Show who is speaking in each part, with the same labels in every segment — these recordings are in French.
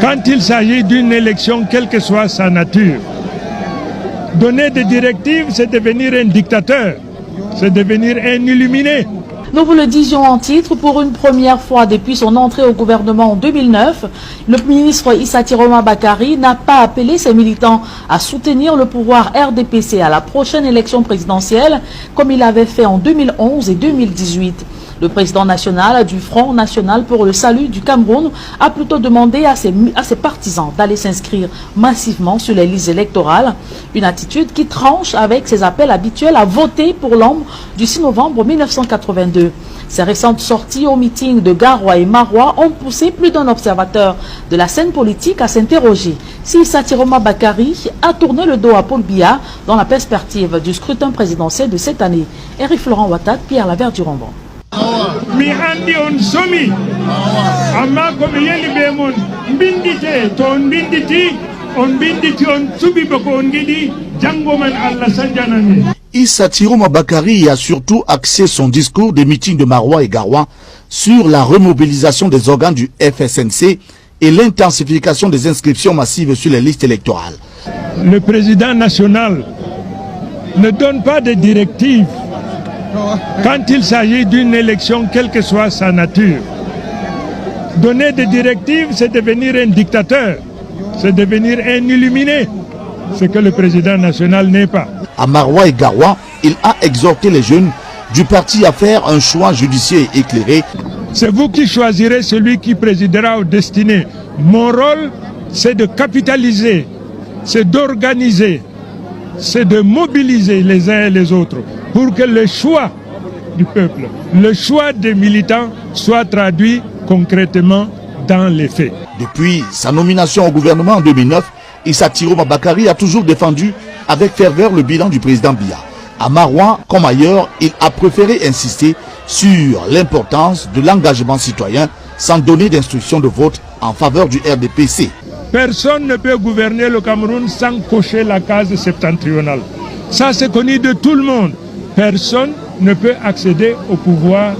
Speaker 1: Quand il s'agit d'une élection, quelle que soit sa nature, donner des directives, c'est devenir un dictateur, c'est devenir un illuminé.
Speaker 2: Nous vous le disions en titre, pour une première fois depuis son entrée au gouvernement en 2009, le ministre Issa Tiroma Bakary n'a pas appelé ses militants à soutenir le pouvoir RDPC à la prochaine élection présidentielle, comme il avait fait en 2011 et 2018. Le président national du Front National pour le Salut du Cameroun a plutôt demandé à ses partisans d'aller s'inscrire massivement sur les listes électorales, une attitude qui tranche avec ses appels habituels à voter pour l'homme du 6 novembre 1982. Ces récentes sorties au meeting de Garoua et Maroua ont poussé plus d'un observateur de la scène politique à s'interroger si Issa Tiroma Bakary a tourné le dos à Paul Biya dans la perspective du scrutin présidentiel de cette année. Eric Florent Ouattara, Pierre Lavert-Durandon.
Speaker 1: Mi andi on somi amma ko mi yeli be mon bindite to on binditi on subi bako on gidi jango man Allah sanjanami.
Speaker 3: Issa Tiroma Bakary a surtout axé son discours des meetings de Maroua et Garoua sur la remobilisation des organes du FSNC et l'intensification des inscriptions massives sur les listes électorales.
Speaker 1: Le président national ne donne pas de directives quand il s'agit d'une élection, quelle que soit sa nature. Donner des directives, c'est devenir un dictateur, c'est devenir un illuminé, ce que le président national n'est pas.
Speaker 3: À Maroua et Garoua, il a exhorté les jeunes du parti à faire un choix judicieux et éclairé.
Speaker 1: C'est vous qui choisirez celui qui présidera aux destinées. Mon rôle, c'est de capitaliser, c'est d'organiser, c'est de mobiliser les uns et les autres pour que le choix du peuple, le choix des militants soit traduit concrètement dans les faits.
Speaker 3: Depuis sa nomination au gouvernement en 2009, Issa Tiroma Bakary a toujours défendu avec ferveur le bilan du président Biya. À Maroua comme ailleurs, il a préféré insister sur l'importance de l'engagement citoyen sans donner d'instructions de vote en faveur du RDPC.
Speaker 1: Personne ne peut gouverner le Cameroun sans cocher la case septentrionale. Ça, c'est connu de tout le monde. Personne ne peut accéder au pouvoir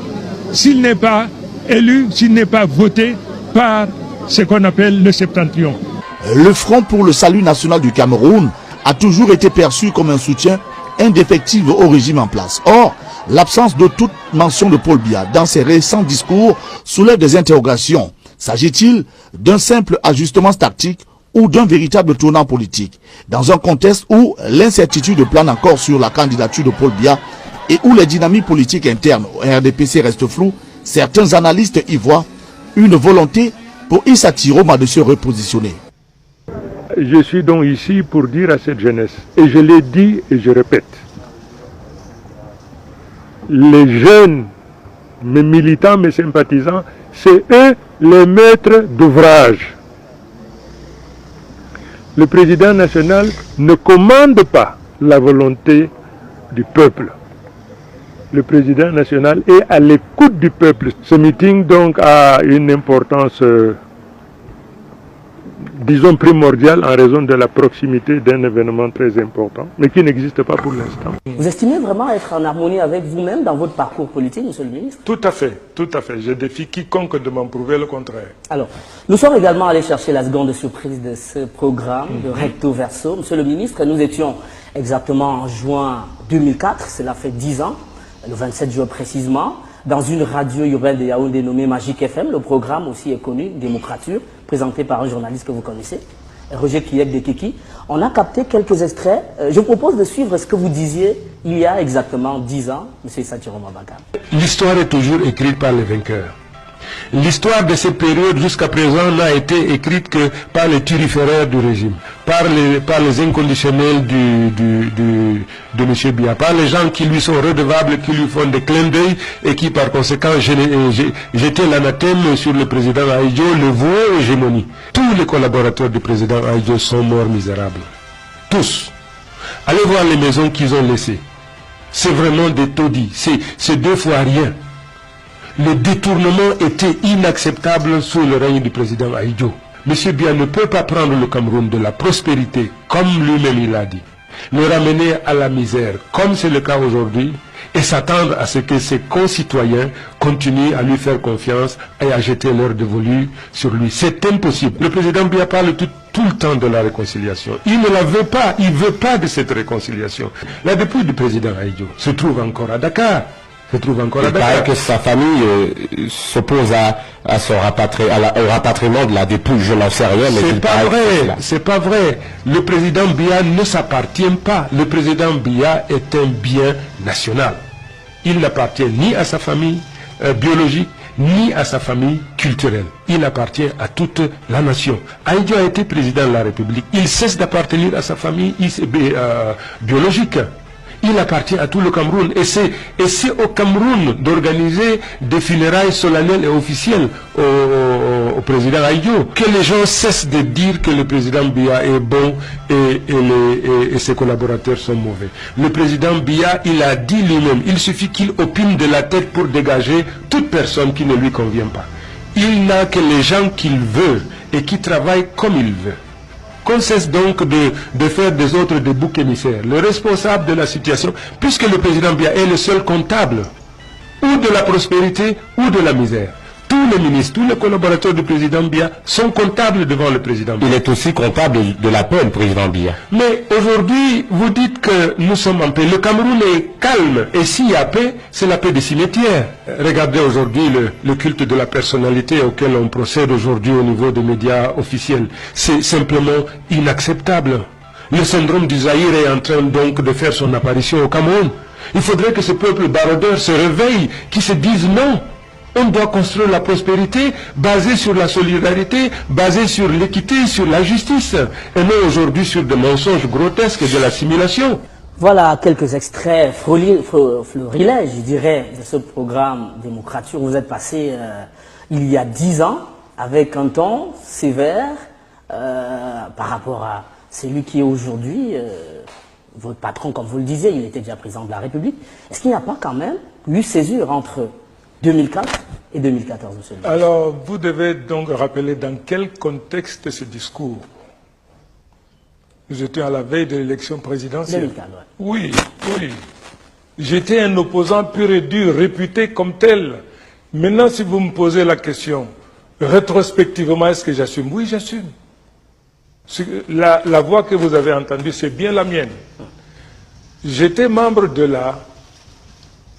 Speaker 1: s'il n'est pas élu, s'il n'est pas voté par ce qu'on appelle le septentrion.
Speaker 3: Le Front pour le Salut national du Cameroun a toujours été perçu comme un soutien indéfectible au régime en place. Or, l'absence de toute mention de Paul Biya dans ses récents discours soulève des interrogations. S'agit-il d'un simple ajustement tactique ou d'un véritable tournant politique, dans un contexte où l'incertitude plane encore sur la candidature de Paul Biya et où les dynamiques politiques internes au RDPC restent floues? Certains analystes y voient une volonté pour Issa Tiroma de se repositionner.
Speaker 1: Je suis donc ici pour dire à cette jeunesse, et je l'ai dit et je répète, les jeunes, mes militants, mes sympathisants, c'est eux les maîtres d'ouvrage. Le président national ne commande pas la volonté du peuple. Le président national est à l'écoute du peuple. Ce meeting donc a une importance, disons primordiale, en raison de la proximité d'un événement très important, mais qui n'existe pas pour l'instant.
Speaker 4: Vous estimez vraiment être en harmonie avec vous-même dans votre parcours politique, monsieur le ministre?
Speaker 1: Tout à fait, tout à fait. Je défie quiconque de m'en prouver le contraire.
Speaker 4: Alors, nous sommes également allés chercher la seconde surprise de ce programme, de Recto Verso. Monsieur le ministre, nous étions exactement en juin 2004, cela fait 10 ans, le 27 juin précisément, dans une radio urbaine de Yaoundé nommée Magique FM. Le programme aussi est connu, Démocrature, présenté par un journaliste que vous connaissez, Roger Kiyek de Kiki. On a capté quelques extraits. Je vous propose de suivre ce que vous disiez il y a exactement 10 ans, M. Issa Tiroma Bakary. L'histoire est toujours écrite par les vainqueurs. L'histoire de cette période jusqu'à présent n'a été écrite que par les turiféraires du régime, par les inconditionnels de M. Biya, par les gens qui lui sont redevables, qui lui font des clins d'œil et qui par conséquent jetaient l'anathème sur le président Ahidjo, le voué hégémonie. Tous les collaborateurs du président Ahidjo sont morts misérables. Tous. Allez voir les maisons qu'ils ont laissées. C'est vraiment des taudis. C'est 2 fois rien. Le détournement était inacceptable sous le règne du président Ahidjo. M. Biya ne peut pas prendre le Cameroun de la prospérité, comme lui-même il a dit, le ramener à la misère, comme c'est le cas aujourd'hui, et s'attendre à ce que ses concitoyens
Speaker 5: continuent à lui faire confiance et à jeter leur dévolu sur lui. C'est impossible. Le président Biya parle tout le temps de la réconciliation. Il ne la veut pas. Il ne veut pas de cette réconciliation. La dépouille du président Ahidjo se trouve encore à Dakar. Il paraît
Speaker 6: que sa famille s'oppose à son au rapatriement de la dépouille. Je n'en sais rien, mais
Speaker 5: c'est pas vrai. C'est pas vrai. Le président Biya ne s'appartient pas. Le président Biya est un bien national. Il n'appartient ni à sa famille biologique, ni à sa famille culturelle. Il appartient à toute la nation. Ahidjo a été président de la République. Il cesse d'appartenir à sa famille biologique. Il appartient à tout le Cameroun. Et c'est au Cameroun d'organiser des funérailles solennelles et officielles au président Ahidjo. Que les gens cessent de dire que le président Biya est bon et ses collaborateurs sont mauvais. Le président Biya, il a dit lui-même, il suffit qu'il opine de la tête pour dégager toute personne qui ne lui convient pas. Il n'a que les gens qu'il veut et qui travaillent comme il veut. Qu'on cesse donc de faire des autres des boucs émissaires. Le responsable de la situation, puisque le président Biya est le seul comptable, ou de la prospérité, ou de la misère. Tous les ministres, tous les collaborateurs du président Biya sont comptables devant le président Biya.
Speaker 6: Il est aussi comptable de la paix, le président Biya.
Speaker 5: Mais aujourd'hui, vous dites que nous sommes en paix. Le Cameroun est calme. Et s'il y a paix, c'est la paix des cimetières. Regardez aujourd'hui le culte de la personnalité auquel on procède aujourd'hui au niveau des médias officiels. C'est simplement inacceptable. Le syndrome du Zaïre est en train donc de faire son apparition au Cameroun. Il faudrait que ce peuple baroudeur se réveille, qui se dise non. On doit construire la prospérité basée sur la solidarité, basée sur l'équité, sur la justice, et non aujourd'hui sur des mensonges grotesques et de l'assimilation.
Speaker 4: Voilà quelques extraits florilèges, je dirais, de ce programme démocratique. Vous êtes passé il y a 10 ans avec un ton sévère par rapport à celui qui est aujourd'hui votre patron, comme vous le disiez, il était déjà président de la République. Est-ce qu'il n'y a pas quand même eu césure entre 2004 et 2014, monsieur le ministre?
Speaker 1: Alors, vous devez donc rappeler dans quel contexte ce discours. Nous étions à la veille de l'élection présidentielle.
Speaker 4: 2004, ouais.
Speaker 1: Oui, oui. J'étais un opposant pur et dur, réputé comme tel. Maintenant, si vous me posez la question, rétrospectivement, est-ce que j'assume? Oui, j'assume. La voix que vous avez entendue, c'est bien la mienne. J'étais membre de la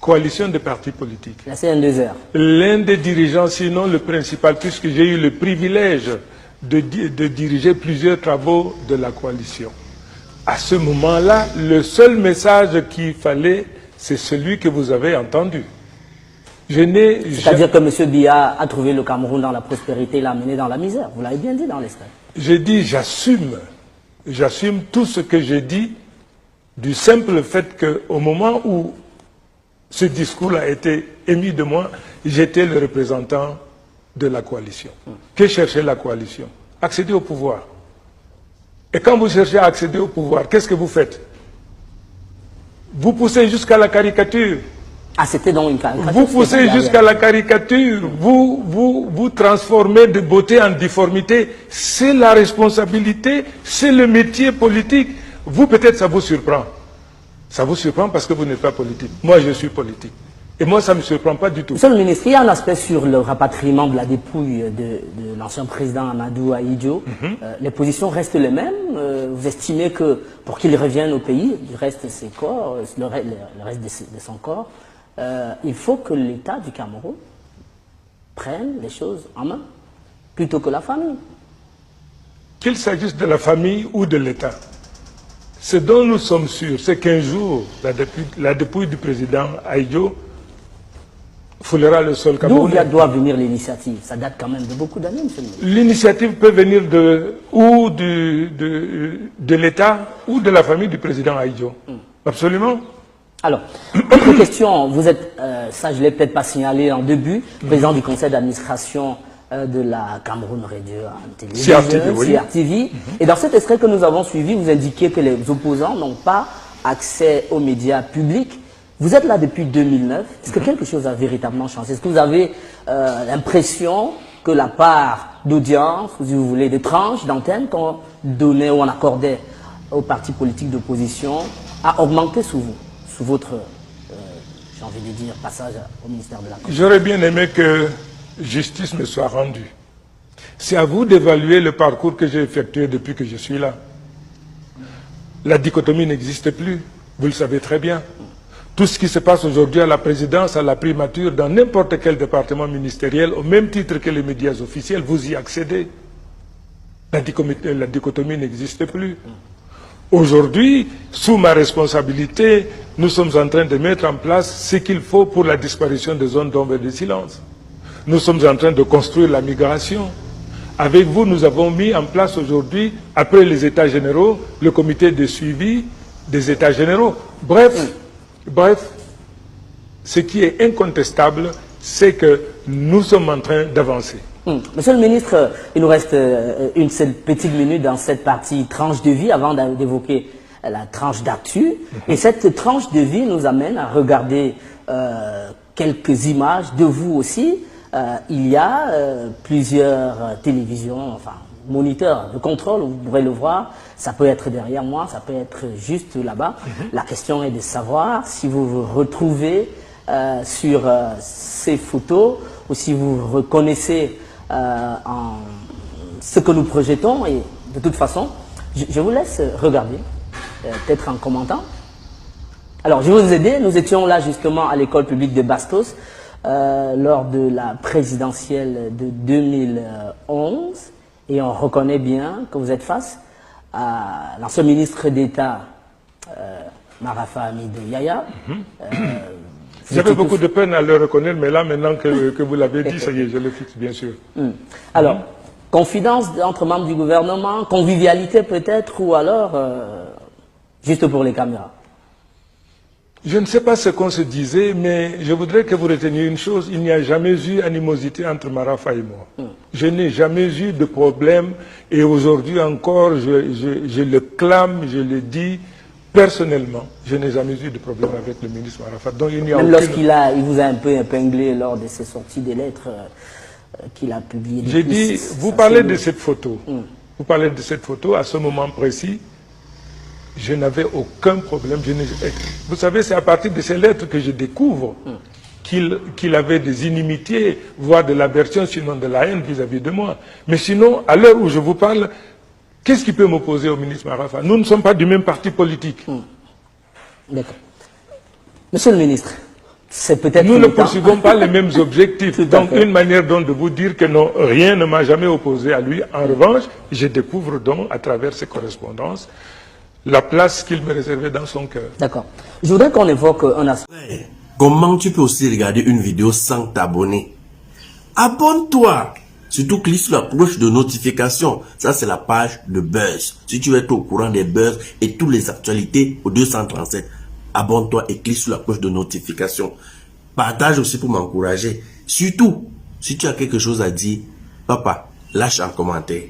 Speaker 1: coalition de partis politiques.
Speaker 4: La CN2R.
Speaker 1: L'un des dirigeants, sinon le principal, puisque j'ai eu le privilège de diriger plusieurs travaux de la coalition. À ce moment-là, le seul message qu'il fallait, c'est celui que vous avez entendu.
Speaker 4: C'est-à-dire que M. Biya a trouvé le Cameroun dans la prospérité, l'a amené dans la misère. Vous l'avez bien dit dans l'extrait.
Speaker 1: J'ai dit, j'assume tout ce que j'ai dit, du simple fait qu'au moment où ce discours a été émis de moi, j'étais le représentant de la coalition. Que cherchait la coalition? Accéder au pouvoir. Et quand vous cherchez à accéder au pouvoir, qu'est-ce que vous faites? Vous poussez jusqu'à la caricature.
Speaker 4: Ah, c'était donc une caricature.
Speaker 1: Vous poussez jusqu'à la caricature. Vous transformez de beauté en difformité. C'est la responsabilité, c'est le métier politique. Vous, peut-être, ça vous surprend. Ça vous surprend parce que vous n'êtes pas politique. Moi, je suis politique. Et moi, ça ne me surprend pas du tout.
Speaker 4: Monsieur le ministre, il y a un aspect sur le rapatriement de la dépouille de l'ancien président Amadou Ahidjo. Les positions restent les mêmes. Vous estimez que pour qu'il revienne au pays, il reste ses corps, le reste de son corps, il faut que l'État du Cameroun prenne les choses en main, plutôt que la famille.
Speaker 1: Qu'il s'agisse de la famille ou de l'État, ce dont nous sommes sûrs, c'est qu'un jour, la dépouille du président Ahidjo foulera le sol camerounais.
Speaker 4: D'où doit venir l'initiative? Ça date quand même de beaucoup d'années, monsieur le ministre.
Speaker 1: L'initiative peut venir de l'État ou de la famille du président Ahidjo. Absolument.
Speaker 4: Alors, autre question, vous êtes, ça je ne l'ai peut-être pas signalé en début, président du conseil d'administration de la Cameroun Radio CRTV. Et dans cet extrait que nous avons suivi, vous indiquez que les opposants n'ont pas accès aux médias publics. Vous êtes là depuis 2009. Est-ce que quelque chose a véritablement changé? Est-ce que vous avez l'impression que la part d'audience, si vous voulez, des tranches d'antenne qu'on donnait ou on accordait aux partis politiques d'opposition a augmenté sous vous, sous votre j'ai envie de dire, passage au ministère de la Culture.
Speaker 1: J'aurais bien aimé que justice me soit rendue. C'est à vous d'évaluer le parcours que j'ai effectué depuis que je suis là. La dichotomie n'existe plus, vous le savez très bien. Tout ce qui se passe aujourd'hui à la présidence, à la primature, dans n'importe quel département ministériel, au même titre que les médias officiels, vous y accédez. La dichotomie n'existe plus. Aujourd'hui, sous ma responsabilité, nous sommes en train de mettre en place ce qu'il faut pour la disparition des zones d'ombre et de silence. Nous sommes en train de construire la migration. Avec vous, nous avons mis en place aujourd'hui, après les États généraux, le comité de suivi des États généraux. Bref, ce qui est incontestable, c'est que nous sommes en train d'avancer.
Speaker 4: Monsieur le ministre, il nous reste une seule petite minute dans cette partie tranche de vie avant d'évoquer la tranche d'actu. Et cette tranche de vie nous amène à regarder quelques images de vous aussi. Il y a plusieurs télévisions, enfin moniteurs de contrôle, vous pourrez le voir. Ça peut être derrière moi, ça peut être juste là-bas. La question est de savoir si vous vous retrouvez sur ces photos ou si vous vous reconnaissez en ce que nous projetons. Et de toute façon, je vous laisse regarder, peut-être en commentant. Alors, je vais vous aider. Nous étions là justement à l'école publique de Bastos lors de la présidentielle de 2011 et on reconnaît bien que vous êtes face à l'ancien ministre d'État Marafa Hamidou Yahya.
Speaker 1: J'avais beaucoup de peine à le reconnaître, mais là, maintenant que vous l'avez dit, ça y est, je le fixe, bien sûr.
Speaker 4: Alors, confidence entre membres du gouvernement, convivialité peut-être, ou alors, juste pour les caméras?
Speaker 1: Je ne sais pas ce qu'on se disait, mais je voudrais que vous reteniez une chose, il n'y a jamais eu animosité entre Marafa et moi. Je n'ai jamais eu de problème, et aujourd'hui encore, je le clame, je le dis, personnellement, je n'ai jamais eu de problème avec le ministre Marafa. Donc il n'y a
Speaker 4: Même
Speaker 1: aucune...
Speaker 4: lorsqu'il vous a un peu épinglé lors de ses sorties des lettres qu'il a publiées.
Speaker 1: J'ai dit, vous parlez de cette photo. Vous parlez de cette photo à ce moment précis. Je n'avais aucun problème. Vous savez, c'est à partir de ces lettres que je découvre qu'il avait des inimitiés, voire de l'aversion, sinon de la haine vis-à-vis de moi. Mais sinon, à l'heure où je vous parle, qu'est-ce qui peut m'opposer au ministre Marafa? Nous ne sommes pas du même parti politique.
Speaker 4: D'accord. Monsieur le ministre, c'est peut-être...
Speaker 1: Nous ne poursuivons pas les mêmes objectifs. Donc, une manière donc de vous dire que non, rien ne m'a jamais opposé à lui. En revanche, je découvre donc, à travers ses correspondances, la place qu'il me réservait dans son cœur.
Speaker 4: D'accord. Je voudrais qu'on évoque un aspect.
Speaker 7: Comment tu peux aussi regarder une vidéo sans t'abonner? Abonne-toi! Surtout clique sur la cloche de notification. Ça, c'est la page de Buzz. Si tu veux être au courant des buzz et toutes les actualités au 237, abonne-toi et clique sur la cloche de notification. Partage aussi pour m'encourager. Surtout, si tu as quelque chose à dire, papa, lâche un commentaire.